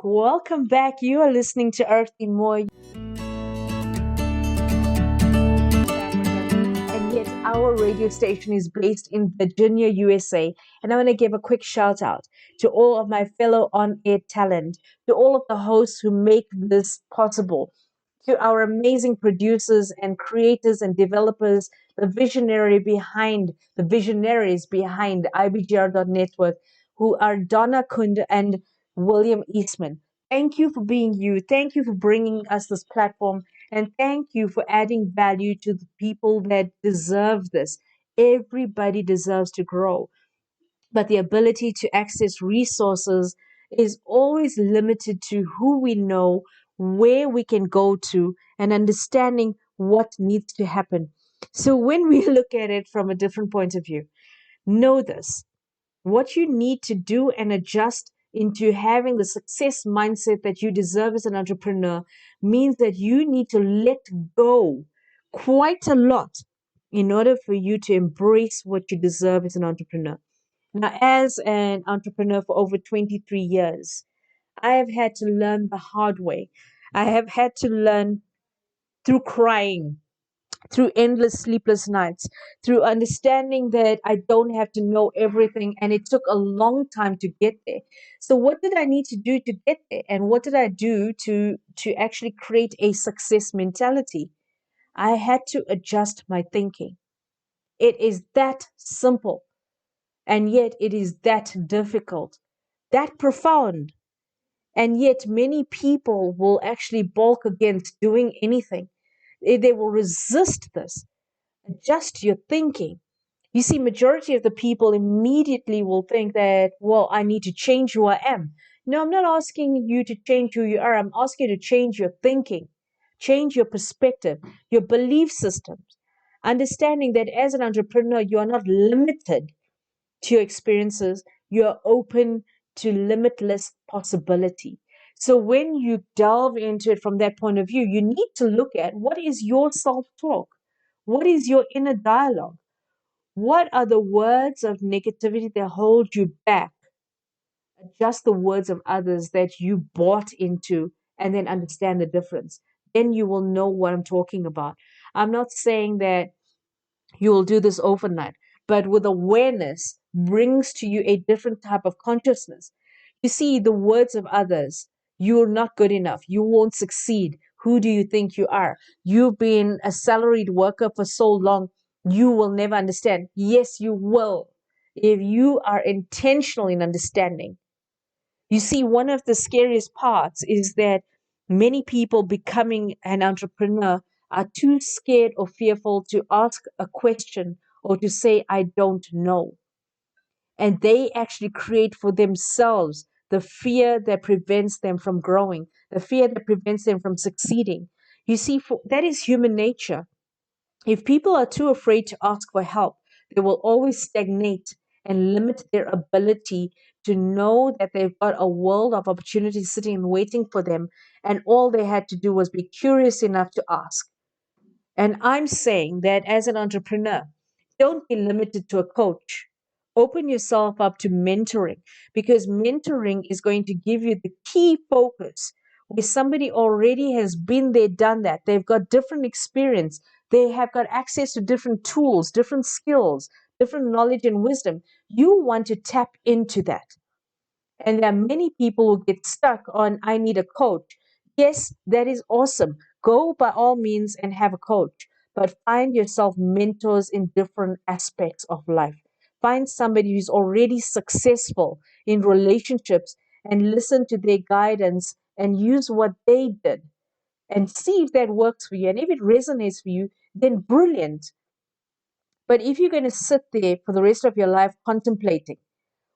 Welcome back. You are listening to Arthie Moore, and yet our radio station is based in Virginia, USA. And I want to give a quick shout out to all of my fellow on air talent, to all of the hosts who make this possible, to our amazing producers and creators and developers, the visionaries behind IBGR.network, who are Donna Kund and William Eastman. Thank you for being you. Thank you for bringing us this platform. And thank you for adding value to the people that deserve this. Everybody deserves to grow, but the ability to access resources is always limited to who we know, where we can go to, and understanding what needs to happen. So when we look at it from a different point of view, know this: what you need to do and adjust into having the success mindset that you deserve as an entrepreneur means that you need to let go quite a lot in order for you to embrace what you deserve as an entrepreneur. Now, as an entrepreneur for over 23 years, I have had to learn the hard way. I have had to learn through crying, through endless sleepless nights, through understanding that I don't have to know everything, and it took a long time to get there. So what did I need to do to get there? And what did I do to actually create a success mentality? I had to adjust my thinking. It is that simple. And yet it is that difficult, that profound. And yet many people will actually balk against doing anything. They will resist this. Adjust your thinking. You see, majority of the people immediately will think that, well, I need to change who I am. No, I'm not asking you to change who you are. I'm asking you to change your thinking, change your perspective, your belief systems. Understanding that as an entrepreneur, you are not limited to your experiences, you're open to limitless possibility. So when you delve into it from that point of view, you need to look at what is your self talk? What is your inner dialogue? What are the words of negativity that hold you back? Adjust the words of others that you bought into and then understand the difference. Then you will know what I'm talking about. I'm not saying that you will do this overnight, but with awareness brings to you a different type of consciousness. You see, the words of others, you're not good enough, you won't succeed. Who do you think you are? You've been a salaried worker for so long, you will never understand. Yes, you will, if you are intentional in understanding. You see, one of the scariest parts is that many people becoming an entrepreneur are too scared or fearful to ask a question or to say, I don't know. And they actually create for themselves the fear that prevents them from growing, the fear that prevents them from succeeding. You see, that is human nature. If people are too afraid to ask for help, they will always stagnate and limit their ability to know that they've got a world of opportunities sitting and waiting for them. And all they had to do was be curious enough to ask. And I'm saying that as an entrepreneur, don't be limited to a coach. Open yourself up to mentoring, because mentoring is going to give you the key focus where somebody already has been there, done that. They've got different experience. They have got access to different tools, different skills, different knowledge and wisdom. You want to tap into that. And there are many people who get stuck on, I need a coach. Yes, that is awesome. Go by all means and have a coach, but find yourself mentors in different aspects of life. Find somebody who's already successful in relationships and listen to their guidance and use what they did and see if that works for you. And if it resonates for you, then brilliant. But if you're going to sit there for the rest of your life contemplating,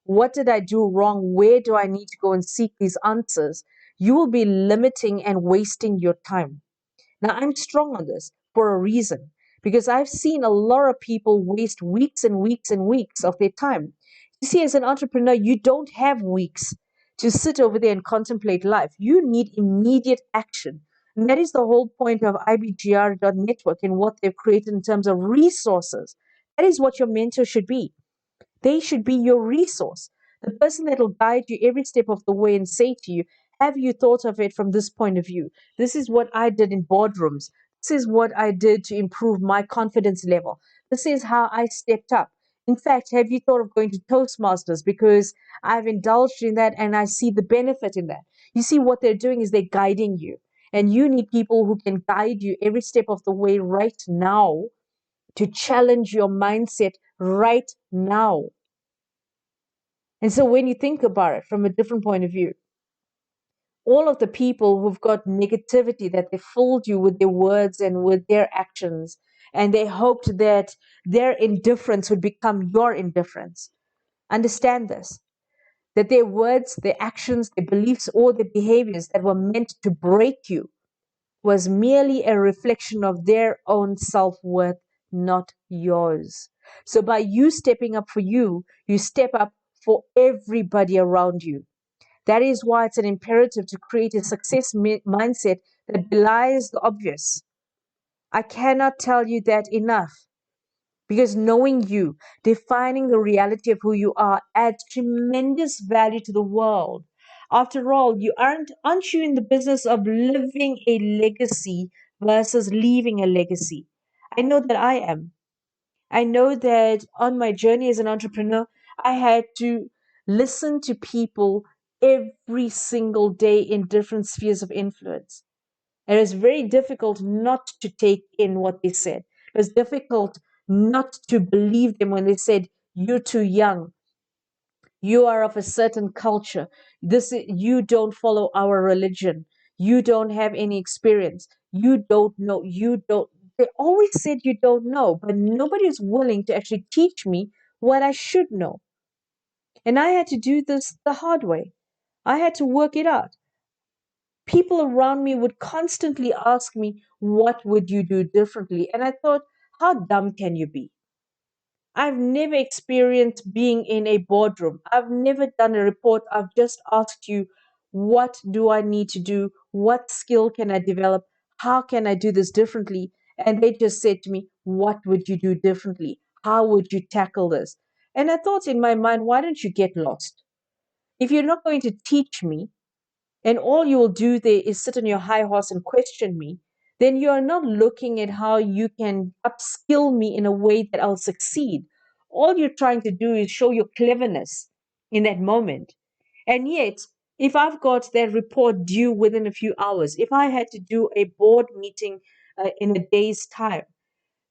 what did I do wrong? Where do I need to go and seek these answers? You will be limiting and wasting your time. Now, I'm strong on this for a reason, because I've seen a lot of people waste weeks and weeks and weeks of their time. You see, as an entrepreneur, you don't have weeks to sit over there and contemplate life. You need immediate action. And that is the whole point of IBGR.network and what they've created in terms of resources. That is what your mentor should be. They should be your resource, the person that will guide you every step of the way and say to you, Have you thought of it from this point of view? This is what I did in boardrooms. This is what I did to improve my confidence level. This is how I stepped up. In fact, have you thought of going to Toastmasters? Because I've indulged in that and I see the benefit in that. You see, what they're doing is they're guiding you. And you need people who can guide you every step of the way right now to challenge your mindset right now. And so when you think about it from a different point of view, all of the people who've got negativity that they fooled you with their words and with their actions, and they hoped that their indifference would become your indifference. Understand this, that their words, their actions, their beliefs, or their behaviors that were meant to break you was merely a reflection of their own self-worth, not yours. So by you stepping up for you, you step up for everybody around you. That is why it's an imperative to create a success mindset that belies the obvious. I cannot tell you that enough, because knowing you, defining the reality of who you are, adds tremendous value to the world. After all, aren't you in the business of living a legacy versus leaving a legacy? I know that I am. I know that on my journey as an entrepreneur, I had to listen to people every single day in different spheres of influence. And it was very difficult not to take in what they said. It was difficult not to believe them when they said, "You're too young. You are of a certain culture. You don't follow our religion. You don't have any experience. You don't know. You don't." They always said you don't know, but nobody is willing to actually teach me what I should know. And I had to do this the hard way. I had to work it out. People around me would constantly ask me, "What would you do differently?" And I thought, how dumb can you be? I've never experienced being in a boardroom. I've never done a report. I've just asked you, what do I need to do? What skill can I develop? How can I do this differently? And they just said to me, what would you do differently? How would you tackle this? And I thought in my mind, why don't you get lost? If you're not going to teach me, and all you will do there is sit on your high horse and question me, then you are not looking at how you can upskill me in a way that I'll succeed. All you're trying to do is show your cleverness in that moment. And yet, if I've got that report due within a few hours, if I had to do a board meeting in a day's time,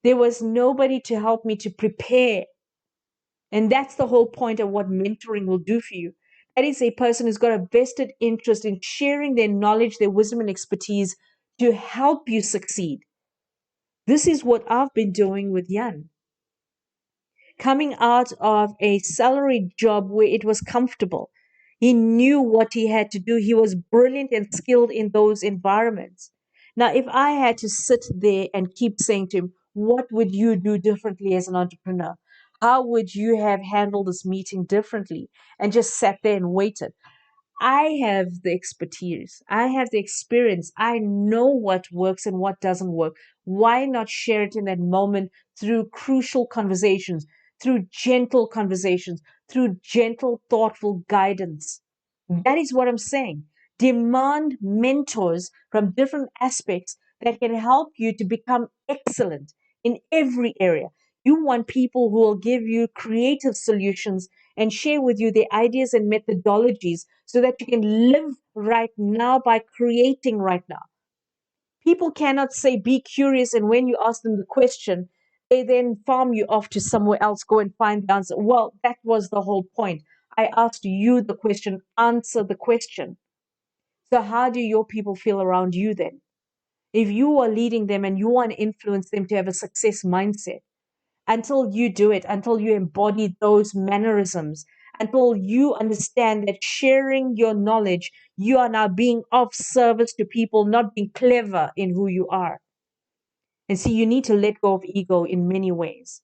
there was nobody to help me to prepare. And that's the whole point of what mentoring will do for you. That is a person who's got a vested interest in sharing their knowledge, their wisdom, and expertise to help you succeed. This is what I've been doing with Jan. Coming out of a salaried job where it was comfortable, he knew what he had to do. He was brilliant and skilled in those environments. Now, if I had to sit there and keep saying to him, what would you do differently as an entrepreneur? How would you have handled this meeting differently? And just sat there and waited. I have the expertise. I have the experience. I know what works and what doesn't work. Why not share it in that moment through crucial conversations, through gentle conversations, through gentle, thoughtful guidance? That is what I'm saying. Demand mentors from different aspects that can help you to become excellent in every area. You want people who will give you creative solutions and share with you their ideas and methodologies so that you can live right now by creating right now. People cannot say, be curious, and when you ask them the question, they then farm you off to somewhere else, go and find the answer. Well, that was the whole point. I asked you the question, answer the question. So, how do your people feel around you then? If you are leading them and you want to influence them to have a success mindset, until you do it, until you embody those mannerisms, until you understand that sharing your knowledge, you are now being of service to people, not being clever in who you are. And see, you need to let go of ego in many ways.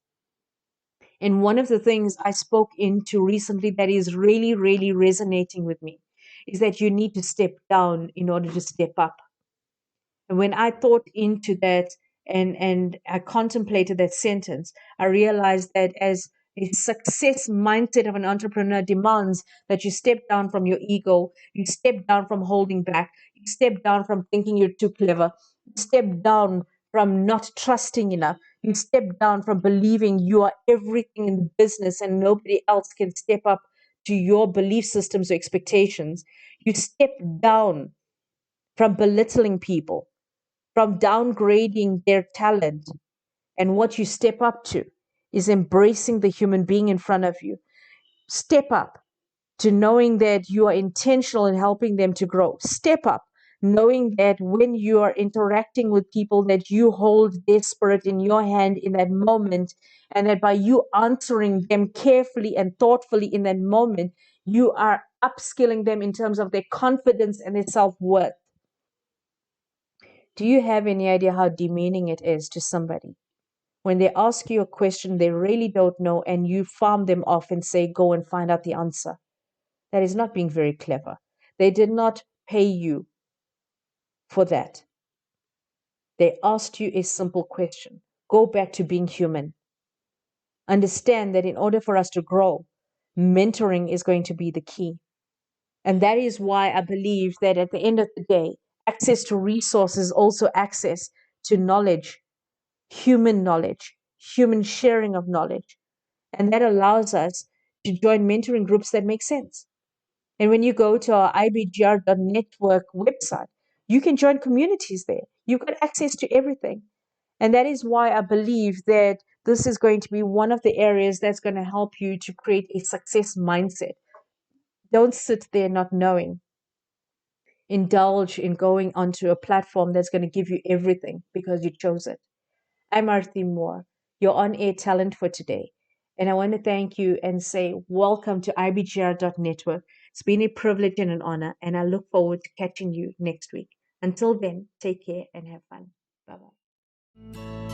And one of the things I spoke into recently that is really, really resonating with me is that you need to step down in order to step up. And when I thought into that and I contemplated that sentence, I realized that as A success mindset of an entrepreneur demands that you step down from your ego, you step down from holding back, you step down from thinking you're too clever, you step down from not trusting enough, you step down from believing you are everything in the business and nobody else can step up to your belief systems or expectations. You step down from belittling people, from downgrading their talent. And what you step up to is embracing the human being in front of you. Step up to knowing that you are intentional in helping them to grow. Step up knowing that when you are interacting with people that you hold their spirit in your hand in that moment, and that by you answering them carefully and thoughtfully in that moment, you are upskilling them in terms of their confidence and their self-worth. Do you have any idea how demeaning it is to somebody when they ask you a question they really don't know and you farm them off and say, go and find out the answer? That is not being very clever. They did not pay you for that. They asked you a simple question. Go back to being human. Understand that in order for us to grow, mentoring is going to be the key. And that is why I believe that at the end of the day, access to resources, also access to knowledge, human sharing of knowledge. And that allows us to join mentoring groups that make sense. And when you go to our ibgr.network website, you can join communities there. You've got access to everything. And that is why I believe that this is going to be one of the areas that's going to help you to create a success mindset. Don't sit there not knowing. Indulge in going onto a platform that's going to give you everything because you chose it. I'm Arthie Moore, your on-air talent for today. And I want to thank you and say welcome to ibgr.network. It's been a privilege and an honor, and I look forward to catching you next week. Until then, take care and have fun. Bye-bye.